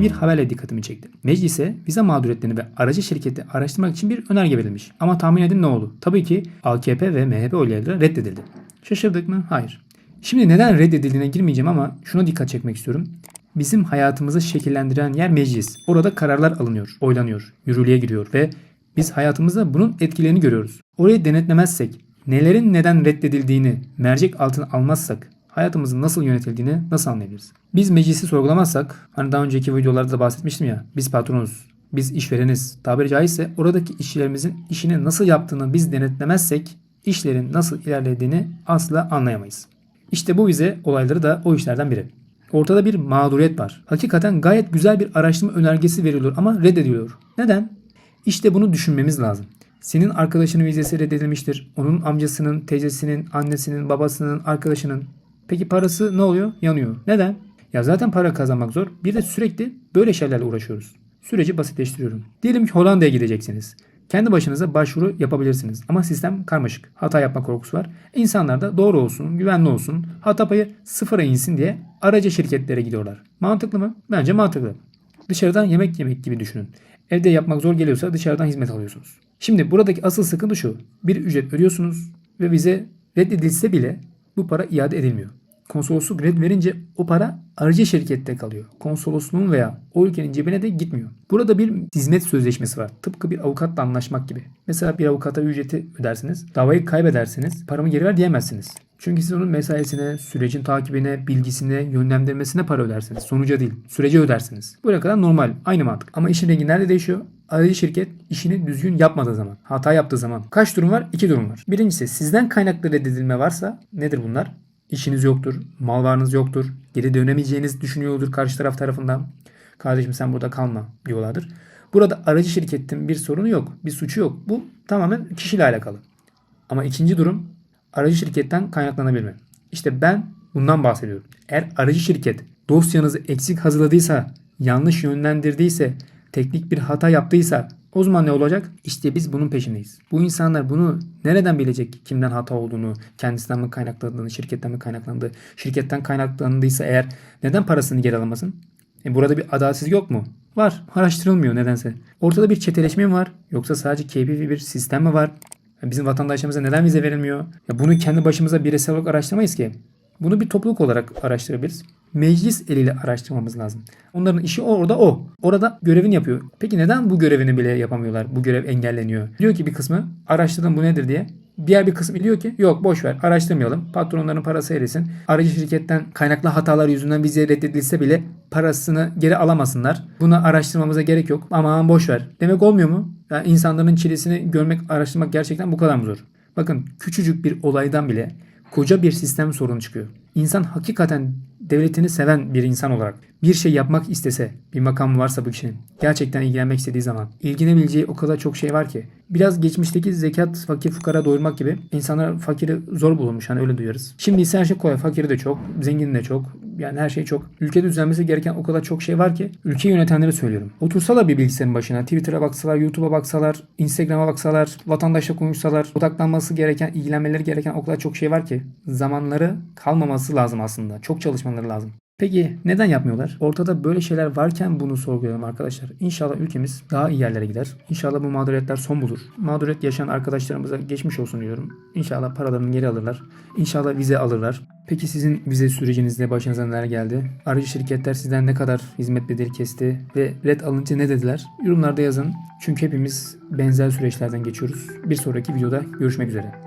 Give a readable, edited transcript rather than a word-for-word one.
Bir haberle dikkatimi çekti. Meclise vize mağduriyetlerini ve aracı şirketi araştırmak için bir önerge verilmiş. Ama tahmin edin ne oldu? Tabii ki AKP ve MHP oyları reddedildi. Şaşırdık mı? Hayır. Şimdi neden reddedildiğine girmeyeceğim ama şuna dikkat çekmek istiyorum. Bizim hayatımızı şekillendiren yer meclis. Orada kararlar alınıyor, oylanıyor, yürürlüğe giriyor ve biz hayatımızda bunun etkilerini görüyoruz. Orayı denetlemezsek, nelerin neden reddedildiğini mercek altına almazsak hayatımızın nasıl yönetildiğini nasıl anlayabiliriz? Biz meclisi sorgulamazsak, hani daha önceki videolarda da bahsetmiştim ya, biz patronuz, biz işvereniz, tabiri caizse oradaki işçilerimizin işini nasıl yaptığını biz denetlemezsek işlerin nasıl ilerlediğini asla anlayamayız. İşte bu vize olayları da o işlerden biri. Ortada bir mağduriyet var. Hakikaten gayet güzel bir araştırma önergesi veriliyor ama reddediliyor. Neden? İşte bunu düşünmemiz lazım. Senin arkadaşının vizesi reddedilmiştir. Onun amcasının, teyzesinin, annesinin, babasının, arkadaşının. Peki parası ne oluyor? Yanıyor. Neden? Ya zaten para kazanmak zor. Bir de sürekli böyle şeylerle uğraşıyoruz. Süreci basitleştiriyorum. Diyelim ki Hollanda'ya gideceksiniz. Kendi başınıza başvuru yapabilirsiniz. Ama sistem karmaşık. Hata yapma korkusu var. İnsanlar da doğru olsun, güvenli olsun, hata payı sıfıra insin diye aracı şirketlere gidiyorlar. Mantıklı mı? Bence mantıklı. Dışarıdan yemek yemek gibi düşünün. Evde yapmak zor geliyorsa dışarıdan hizmet alıyorsunuz. Şimdi buradaki asıl sıkıntı şu. Bir ücret ödüyorsunuz ve vize reddedilse bile bu para iade edilmiyor. Konsolosluk red verince o para aracı şirkette kalıyor. Konsolosluğun veya o ülkenin cebine de gitmiyor. Burada bir hizmet sözleşmesi var. Tıpkı bir avukatla anlaşmak gibi. Mesela bir avukata ücreti ödersiniz. Davayı kaybedersiniz. Paramı geri ver diyemezsiniz. Çünkü siz onun mesaisine, sürecin takibine, bilgisine, yönlendirmesine para ödersiniz. Sonuca değil, sürece ödersiniz. Buraya kadar normal, aynı mantık. Ama işin rengi nerede değişiyor? Aracı şirket işini düzgün yapmadığı zaman, hata yaptığı zaman. Kaç durum var? 2 durum var. Birincisi sizden kaynaklı reddedilme varsa nedir bunlar? İşiniz yoktur, mal varlığınız yoktur, geri dönemeyeceğiniz düşünüyordur karşı taraf tarafından. Kardeşim sen burada kalma diyorlardır. Burada aracı şirketin bir sorunu yok, bir suçu yok. Bu tamamen kişiyle alakalı. Ama ikinci durum aracı şirketten kaynaklanabilir. İşte ben bundan bahsediyorum. Eğer aracı şirket dosyanızı eksik hazırladıysa, yanlış yönlendirdiyse, teknik bir hata yaptıysa o zaman ne olacak? İşte biz bunun peşindeyiz. Bu insanlar bunu nereden bilecek? Kimden hata olduğunu, kendisinden mi kaynaklandığını, şirketten mi kaynaklandığı, şirketten kaynaklandıysa eğer neden parasını geri alamasın? Burada bir adaletsizlik yok mu? Var. Araştırılmıyor nedense. Ortada bir çeteleşme mi var? Yoksa sadece keyfi bir sistem mi var? Bizim vatandaşlarımıza neden vize verilmiyor? Bunu kendi başımıza bireysel olarak araştırmayız ki. Bunu bir topluluk olarak araştırabiliriz. Meclis eliyle araştırmamız lazım. Onların işi orada o. Orada görevini yapıyor. Peki neden bu görevini bile yapamıyorlar? Bu görev engelleniyor. Diyor ki bir kısmı araştırdım bu nedir diye. Diğer bir kısmı diyor ki yok boş ver araştırmayalım. Patronların parası erisin. Aracı şirketten kaynaklı hatalar yüzünden vize reddedilse bile parasını geri alamasınlar. Bunu araştırmamıza gerek yok. Aman boş ver. Demek olmuyor mu? Yani insanların çilesini görmek, araştırmak gerçekten bu kadar mı zor? Bakın küçücük bir olaydan bile koca bir sistem sorunu çıkıyor. İnsan hakikaten devletini seven bir insan olarak bir şey yapmak istese, bir makam varsa bu kişinin gerçekten ilgilenmek istediği zaman ilgilenebileceği o kadar çok şey var ki. Biraz geçmişteki zekat fakir fukara doyurmak gibi insanlar fakiri zor bulunmuş hani öyle duyarız. Şimdi ise her şey kolay. Fakiri de çok, zengini de çok. Yani her şey çok. Ülkede düzenlemesi gereken o kadar çok şey var ki ülke yönetenlere söylüyorum. Otursalar bir bilgisayarın başına, Twitter'a baksalar, YouTube'a baksalar, Instagram'a baksalar, vatandaşla konuşsalar, odaklanması gereken, ilgilenmeleri gereken o kadar çok şey var ki zamanları kalmaması lazım aslında. Çok çalışmaları lazım. Peki neden yapmıyorlar? Ortada böyle şeyler varken bunu sorgulayalım arkadaşlar. İnşallah ülkemiz daha iyi yerlere gider. İnşallah bu mağduriyetler son bulur. Mağduriyet yaşayan arkadaşlarımıza geçmiş olsun diyorum. İnşallah paralarını geri alırlar. İnşallah vize alırlar. Peki sizin vize sürecinizde başınıza neler geldi? Aracı şirketler sizden ne kadar hizmet bedeli kesti ve red alınca ne dediler? Yorumlarda yazın. Çünkü hepimiz benzer süreçlerden geçiyoruz. Bir sonraki videoda görüşmek üzere.